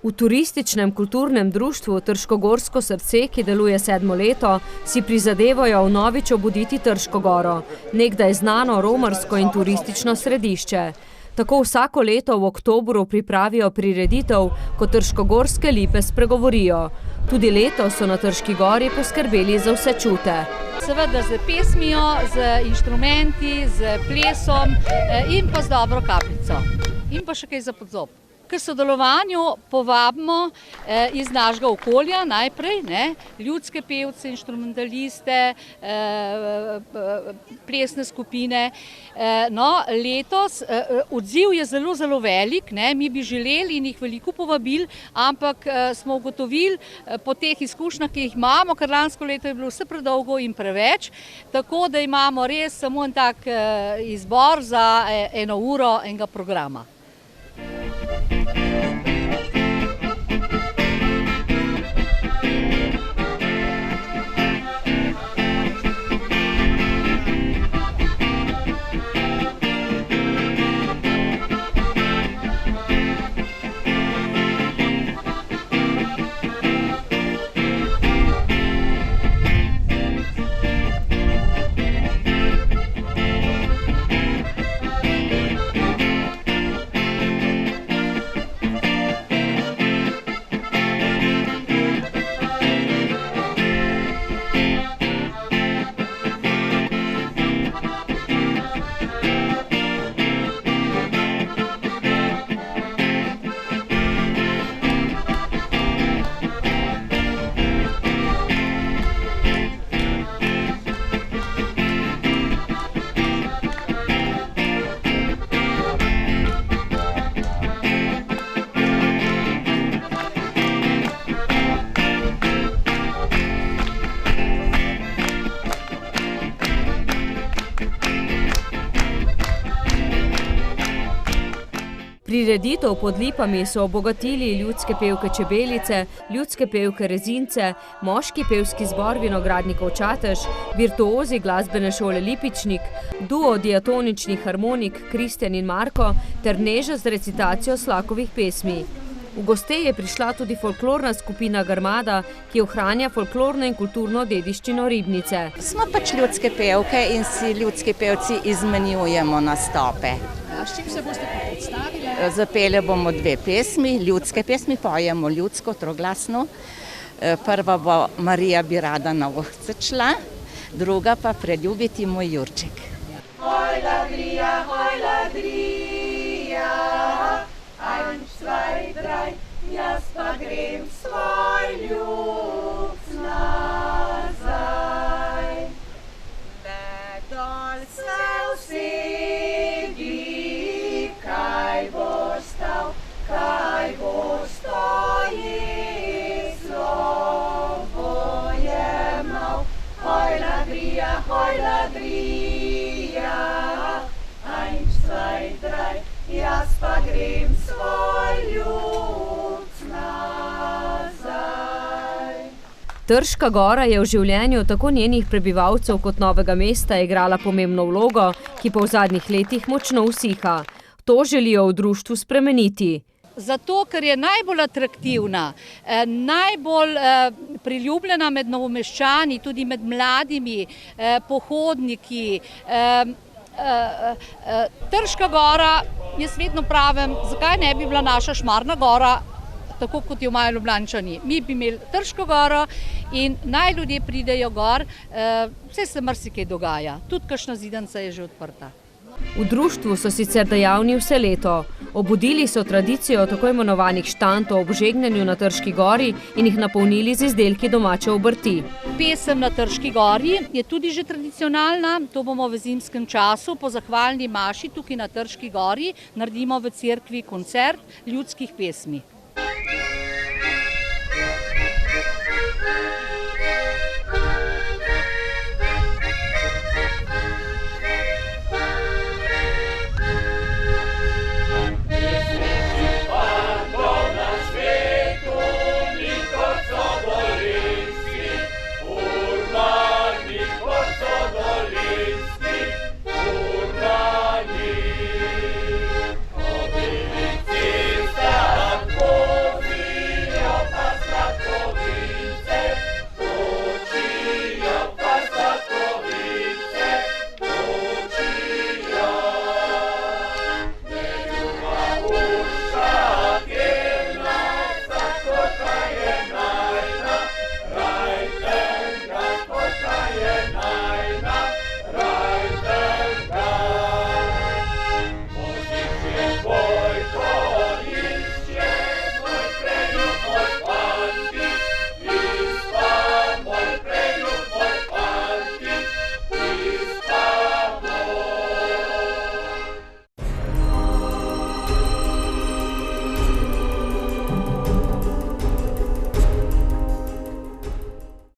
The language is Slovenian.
V turističnem kulturnem društvu Trškogorsko srce, ki deluje 7. leto, si prizadevajo vnovič obuditi Trško goro, nekdaj znano romarsko in turistično središče. Tako vsako leto v oktobru pripravijo prireditev, ko trškogorske lipe spregovorijo. Tudi letos so na Trški gori poskrbeli za vse čute. Seveda z pesmijo, z inštrumenti, z plesom in pa z dobro kapljico. In pa še kaj za podzob. K sodelovanju povabimo iz našega okolja najprej ljudske pevce, inštrumentaliste, plesne skupine. No, letos odziv je zelo velik, mi bi želeli in jih veliko povabili, ampak smo ugotovili po teh izkušnjah, ki jih imamo, ker lansko leto je bilo vse predolgo in preveč, tako da imamo res samo en tak izbor za 1 uro enega programa. Prireditev pod lipami so obogatili ljudske pevke Čebelice, ljudske pevke Rezince, moški pevski zbor vinogradnikov Čatež, virtuozi glasbene šole Lipičnik, duo diatoničnih harmonik Kristjan in Marko ter Neža z recitacijo Slakovih pesmi. V goste je prišla tudi folklorna skupina Grmada, ki ohranja folklorno in kulturno dediščino Ribnice. Smo pač ljudske pevke in si ljudski pevci izmenjujemo nastope. S čim se boste predstavili? Zapele bomo 2 pesmi, ljudske pesmi, pojemo ljudsko, troglasno. Prva bo Marija bi rada na ohce šla, druga pa Preljubiti moj Jurček. Hoj ladrija, 1, 2, 3, jaz pa grem svoj ljubc nazaj. Le dol se usedi, kaj bo stal, kaj bo stoji, slovo je mal. Hoj ladrija, 1, 2, 3, jaz pa grem svoj ljubc nazaj. Trška gora je v življenju tako njenih prebivalcev kot Novega mesta igrala pomembno vlogo, ki pa v zadnjih letih močno usiha. To želijo v društvu spremeniti. Zato, ker je najbolj atraktivna, najbolj priljubljena med Novomeščani, tudi med mladimi, pohodniki. Trška gora, jaz vedno pravim, zakaj ne bi bila naša Šmarna gora, tako kot jo imajo Ljubljančani. Mi bi imeli Trško goro in naj ljudje pridejo gor, vse se marsikaj dogaja, tudi kakšna zidanca je že odprta. V društvu so sicer dejavni vse leto. Obudili so tradicijo tako imenovanih štantov ob žegnanju na Trški gori in jih napolnili z izdelki domače obrti. Pesem na Trški gori je tudi že tradicionalna, to bomo v zimskem času po zahvalni maši tukaj na Trški gori naredimo v cerkvi koncert ljudskih pesmi.